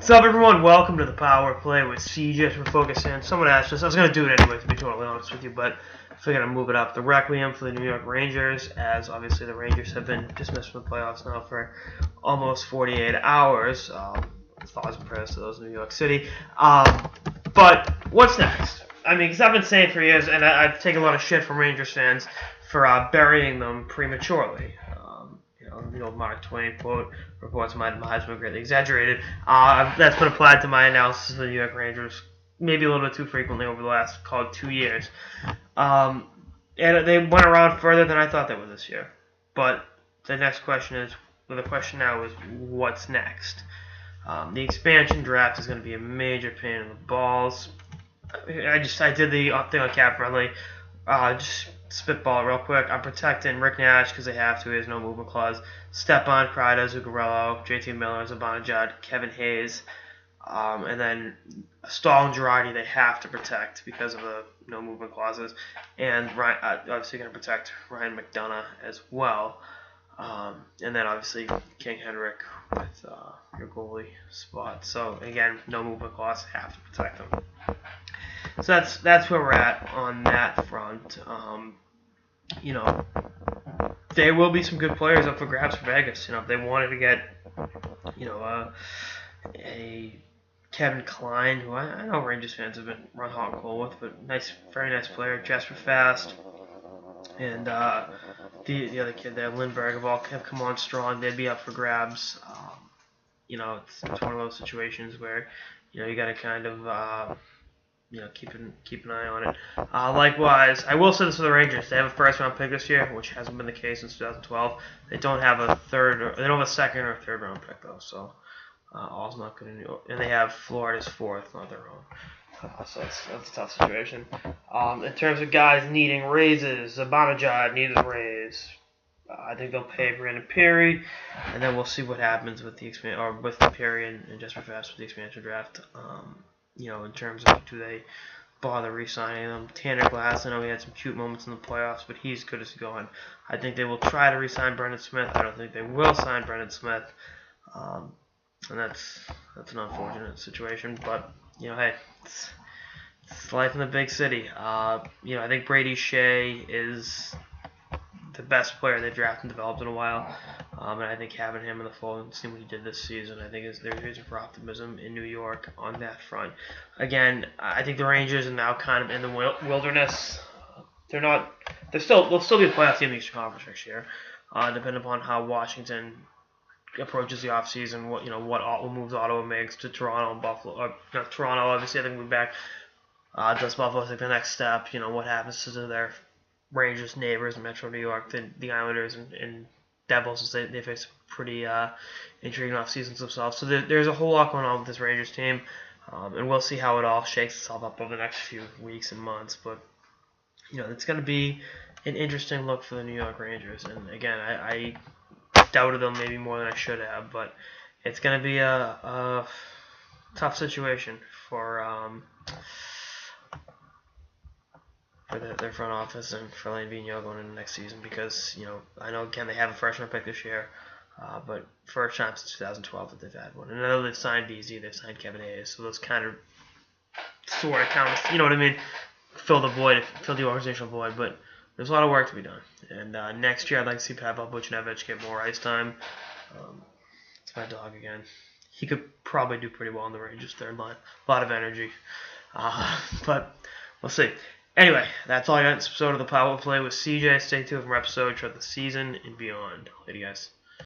What's up, everyone? Welcome to the Power Play with CJ. We're focusing. Someone asked us. I was going to do it anyway, to be totally honest with you, but I figured I'd move it up. The Requiem for the New York Rangers, as obviously the Rangers have been dismissed from the playoffs now for almost 48 hours. Thoughts and prayers to those in New York City. But what's next? I mean, because I've been saying for years, and I've taken a lot of shit from Rangers fans for burying them prematurely. The old Mark Twain quote, reports my demise were greatly exaggerated. That's been applied to my analysis of the New York Rangers maybe a little bit too frequently over the last, call it, 2 years. And they went around further than I thought they would this year. But the question now is, what's next? The expansion draft is going to be a major pain in the balls. I did the thing on Cap Friendly. Just spitball real quick. I'm protecting Rick Nash because they have to. He has no movement clause. Stepan, Kreider, Zuccarello, JT Miller, Zibanejad, Kevin Hayes, and then Stahl and Girardi they have to protect because of the no movement clauses. And Ryan, obviously going to protect Ryan McDonough as well. And then obviously King Henrik with your goalie spot. So again, no movement clause, have to protect them. So that's where we're at on that front. There will be some good players up for grabs for Vegas. If they wanted to get, a Kevin Klein, who I know Rangers fans have been run hot and cold with, but very nice player, Jasper Fast, and the other kid there, Lindbergh, have all come on strong. They'd be up for grabs. It's one of those situations where you got to kind of keep an eye on it. Likewise, I will say this for the Rangers: they have a first-round pick this year, which hasn't been the case since 2012. They don't have they don't have a second or third-round pick though, so all's not good in New York. And they have Florida's fourth, not their own. So that's a tough situation. In terms of guys needing raises, Zibanejad needs a raise. I think they'll pay Brandon Perry, and then we'll see what happens with with Perry and Jesper Fast with the expansion draft. In terms of do they bother re-signing them. Tanner Glass, I know he had some cute moments in the playoffs, but he's good as going. I think they will try to re-sign Brendan Smith. I don't think they will sign Brendan Smith. And that's an unfortunate situation. But, hey, it's life in the big city. I think Brady Shea is the best player they've drafted and developed in a while. And I think having him in the fold and seeing what he did this season, I think there's reason for optimism in New York on that front. Again, I think the Rangers are now kind of in the wilderness. They'll still be a playoff team in the Eastern Conference next year, depending upon how Washington approaches the offseason, what moves Ottawa makes to Toronto and Buffalo. Not Toronto, obviously, I think we'll be back. Does Buffalo take the next step? What happens to their Rangers neighbors in Metro New York, the Islanders and Devils, as they face pretty intriguing off seasons themselves. So there's a whole lot going on with this Rangers team, and we'll see how it all shakes itself up over the next few weeks and months. But it's going to be an interesting look for the New York Rangers. And again, I doubted them maybe more than I should have, but it's going to be a tough situation for their front office and for Lane Vigneault going into next season because, I know, again, they have a freshman pick this year, but first time since 2012 that they've had one. And I know they've signed BZ, they've signed Kevin Hayes, so those kind of sort of count, what I mean, fill the organizational void, but there's a lot of work to be done. And next year I'd like to see Pavel Buchnevich get more ice time. It's my dog again. He could probably do pretty well in the Rangers third line. A lot of energy. But we'll see. Anyway, that's all I got in this episode of the Power Play with CJ. Stay tuned for episodes throughout the season and beyond. Later, guys.